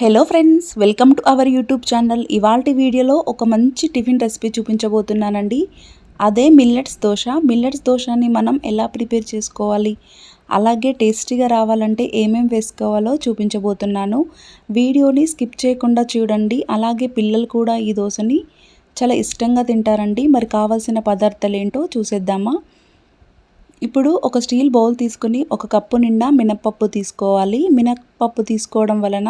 Hello friends, welcome to our YouTube channel. ఇవాల్టి వీడియోలో ఒక మంచి టిఫిన్ రెసిపీ చూపించబోతున్నానండి. అదే మిల్లెట్స్ దోశ. మిల్లెట్స్ దోశని మనం ఎలా ప్రిపేర్ చేసుకోవాలి, అలాగే టేస్టీగా రావాలంటే ఏమేమి వేసుకోవాలో చూపించబోతున్నాను. వీడియోని స్కిప్ చేయకుండా చూడండి. అలాగే పిల్లలు కూడా ఈ దోశని చాలా ఇష్టంగా తింటారండి. మరి కావాల్సిన పదార్థాలు ఏంటో చూసేద్దామా. ఇప్పుడు ఒక స్టీల్ బౌల్ తీసుకుని ఒక కప్పు నిండా మినప్పప్పు తీసుకోవాలి. మినప్పప్పు తీసుకోవడం వలన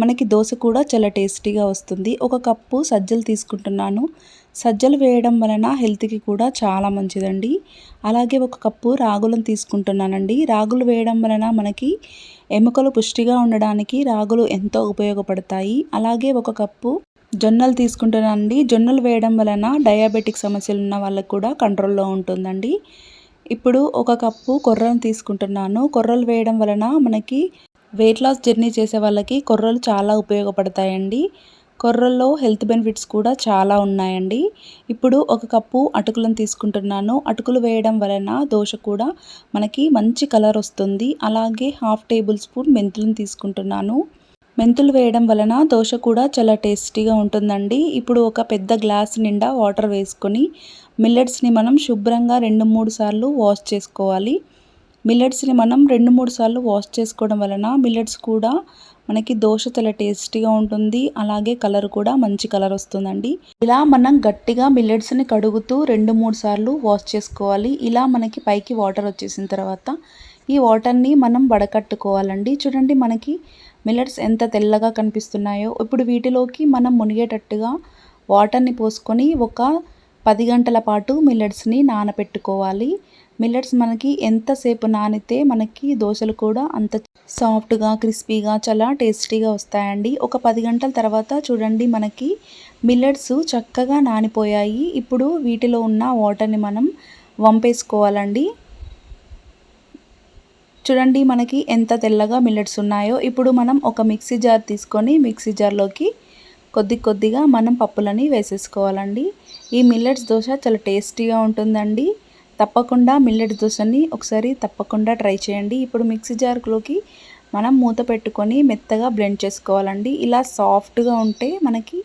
మనకి దోశ కూడా చాలా టేస్టీగా వస్తుంది. ఒక కప్పు సజ్జలు తీసుకుంటున్నాను. సజ్జలు వేయడం వలన హెల్త్కి కూడా చాలా మంచిదండి. అలాగే ఒక కప్పు రాగులను తీసుకుంటున్నానండి. రాగులు వేయడం వలన మనకి ఎముకలు పుష్టిగా ఉండడానికి రాగులు ఎంతో ఉపయోగపడతాయి. అలాగే ఒక కప్పు జొన్నలు తీసుకుంటున్నానండి. జొన్నలు వేయడం వలన డయాబెటిక్ సమస్యలు ఉన్న వాళ్ళకు కూడా కంట్రోల్లో ఉంటుందండి. ఇప్పుడు ఒక కప్పు కొర్రను తీసుకుంటున్నాను. కొర్రలు వేయడం వలన మనకి వెయిట్ లాస్ జర్నీ చేసే వాళ్ళకి కొర్రలు చాలా ఉపయోగపడతాయండి. కొర్రల్లో హెల్త్ బెనిఫిట్స్ కూడా చాలా ఉన్నాయండి. ఇప్పుడు ఒక కప్పు అటుకులను తీసుకుంటున్నాను. అటుకులు వేయడం వలన దోశ కూడా మనకి మంచి కలర్ వస్తుంది. అలాగే హాఫ్ టేబుల్ స్పూన్ మెంతులను తీసుకుంటున్నాను. మెంతులు వేయడం వలన దోశ కూడా చాలా టేస్టీగా ఉంటుందండి. ఇప్పుడు ఒక పెద్ద గ్లాస్ నిండా వాటర్ వేసుకొని మిల్లెట్స్ని మనం శుభ్రంగా 2-3 సార్లు వాష్ చేసుకోవాలి. మిల్లెట్స్ని మనం 2-3 సార్లు వాష్ చేసుకోవడం వలన మిల్లెట్స్ కూడా మనకి దోశ చాలా టేస్టీగా ఉంటుంది. అలాగే కలర్ కూడా మంచి కలర్ వస్తుందండి. ఇలా మనం గట్టిగా మిల్లెట్స్ని కడుగుతూ 2-3 సార్లు వాష్ చేసుకోవాలి. ఇలా మనకి పైకి వాటర్ వచ్చేసిన తర్వాత ఈ వాటర్ని మనం వడకట్టుకోవాలండి. చూడండి మనకి మిల్లెట్స్ ఎంత తెల్లగా కనిపిస్తున్నాయో. ఇప్పుడు వీటిలోకి మనం మునిగేటట్టుగా వాటర్ని పోసుకొని ఒక 10 గంటల పాటు మిల్లెట్స్ని నానబెట్టుకోవాలి. మిల్లెట్స్ మనకి ఎంతసేపు నానితే మనకి దోశలు కూడా అంత సాఫ్ట్గా క్రిస్పీగా చాలా టేస్టీగా వస్తాయండి. ఒక 10 గంటల తర్వాత చూడండి మనకి మిల్లెట్స్ చక్కగా నానిపోయాయి. ఇప్పుడు వీటిలో ఉన్న వాటర్ని మనం వంపేసుకోవాలండి. చూడండి మనకి ఎంత తెల్లగా మిల్లెట్స్ ఉన్నాయో. ఇప్పుడు మనం ఒక మిక్సీ జార్ తీసుకొని మిక్సీ జార్లోకి కొద్దిగా మనం పప్పులని వేసేసుకోవాలండి. ఈ మిల్లెట్స్ దోశ చాలా టేస్టీగా ఉంటుందండి. తప్పకుండా మిల్లెట్స్ దోశని ఒకసారి తప్పకుండా ట్రై చేయండి. ఇప్పుడు మిక్సీ జార్లోకి మనం మూత పెట్టుకొని మెత్తగా బ్లెండ్ చేసుకోవాలండి. ఇలా సాఫ్ట్గా ఉంటే మనకి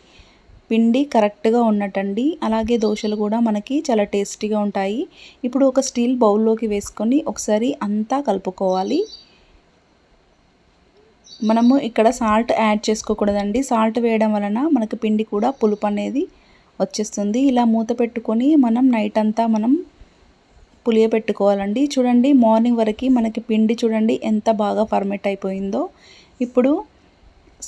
పిండి కరెక్ట్గా ఉన్నట్టండి. అలాగే దోశలు కూడా మనకి చాలా టేస్టీగా ఉంటాయి. ఇప్పుడు ఒక స్టీల్ బౌల్లోకి వేసుకొని ఒకసారి అంతా కలుపుకోవాలి. మనము ఇక్కడ సాల్ట్ యాడ్ చేసుకోకూడదండి. సాల్ట్ వేయడం వలన మనకి పిండి కూడా పులుపు అనేది వచ్చేస్తుంది. ఇలా మూత పెట్టుకొని మనం నైట్ అంతా మనం పులియబెట్టుకోవాలండి. చూడండి మార్నింగ్ వరకు మనకి పిండి చూడండి ఎంత బాగా ఫర్మెంట్ అయిపోయిందో. ఇప్పుడు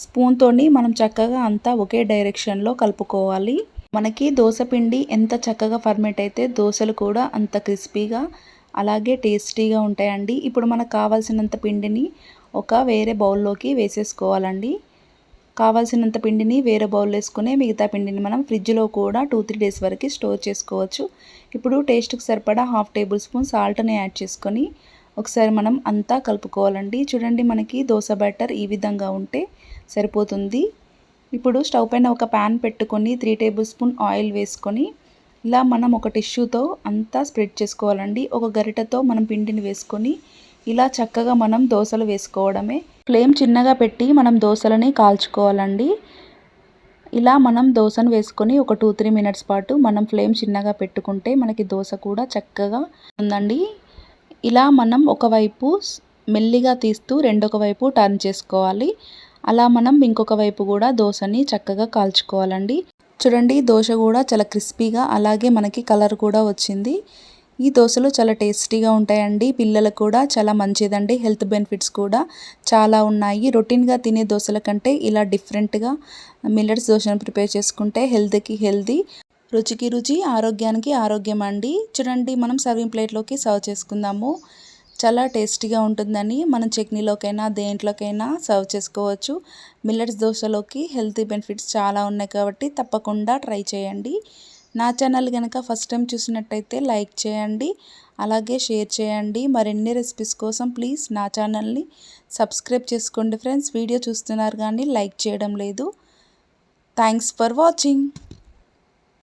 స్పూన్తోని మనం చక్కగా అంతా ఒకే డైరెక్షన్లో కలుపుకోవాలి. మనకి దోశ పిండి ఎంత చక్కగా ఫర్మెంట్ అయితే దోశలు కూడా అంత క్రిస్పీగా అలాగే టేస్టీగా ఉంటాయండి. ఇప్పుడు మనకు కావాల్సినంత పిండిని ఒక వేరే బౌల్లోకి వేసేసుకోవాలండి. కావాల్సినంత పిండిని వేరే బౌల్ వేసుకుని మిగతా పిండిని మనం ఫ్రిడ్జ్లో కూడా 2-3 డేస్ వరకు స్టోర్ చేసుకోవచ్చు. ఇప్పుడు టేస్ట్కి సరిపడా హాఫ్ టేబుల్ స్పూన్ సాల్ట్ని యాడ్ చేసుకొని ఒకసారి మనం అంతా కలుపుకోవాలండి. చూడండి మనకి దోశ బ్యాటర్ ఈ విధంగా ఉంటే సరిపోతుంది. ఇప్పుడు స్టవ్ పైన ఒక ప్యాన్ పెట్టుకొని 3 టేబుల్ స్పూన్ ఆయిల్ వేసుకొని ఇలా మనం ఒక టిష్యూతో అంతా స్ప్రెడ్ చేసుకోవాలండి. ఒక గరిటెతో మనం పిండిని వేసుకొని ఇలా చక్కగా మనం దోశలు వేసుకోవడమే. ఫ్లేమ్ చిన్నగా పెట్టి మనం దోశలని కాల్చుకోవాలండి. ఇలా మనం దోశను వేసుకొని ఒక 2-3 మినిట్స్ పాటు మనం ఫ్లేమ్ చిన్నగా పెట్టుకుంటే మనకి దోశ కూడా చక్కగా ఉందండి. ఇలా మనం ఒకవైపు మెల్లిగా తీస్తూ రెండొక వైపు టర్న్ చేసుకోవాలి. అలా మనం ఇంకొక వైపు కూడా దోశని చక్కగా కాల్చుకోవాలండి. చూడండి దోశ కూడా చాలా క్రిస్పీగా అలాగే మనకి కలర్ కూడా వచ్చింది. ఈ దోశలు చాలా టేస్టీగా ఉంటాయండి. పిల్లలకు కూడా చాలా మంచిదండి. హెల్త్ బెనిఫిట్స్ కూడా చాలా ఉన్నాయి. రొటీన్గా తినే దోశల కంటే ఇలా డిఫరెంట్గా మిల్లెట్స్ దోశను ప్రిపేర్ చేసుకుంటే హెల్త్కి హెల్తీ, రుచికి రుచి, ఆరోగ్యానికి ఆరోగ్యం అండి. చూడండి మనం సర్వింగ్ ప్లేట్లోకి సర్వ్ చేసుకుందాము. చాలా టేస్టీగా ఉంటుందని మనం చట్నీలోకైనా దేంట్లోకైనా సర్వ్ చేసుకోవచ్చు. మిల్లెట్స్ దోశలోకి హెల్తీ బెనిఫిట్స్ చాలా ఉన్నాయి కాబట్టి తప్పకుండా ట్రై చేయండి. నా ఛానల్ కనుక ఫస్ట్ టైం చూసినట్టయితే లైక్ చేయండి, అలాగే షేర్ చేయండి. మరిన్ని రెసిపీస్ కోసం ప్లీజ్ నా ఛానల్ని సబ్స్క్రైబ్ చేసుకోండి ఫ్రెండ్స్. వీడియో చూస్తున్నారు కానీ లైక్ చేయడం లేదు. Thanks for watching.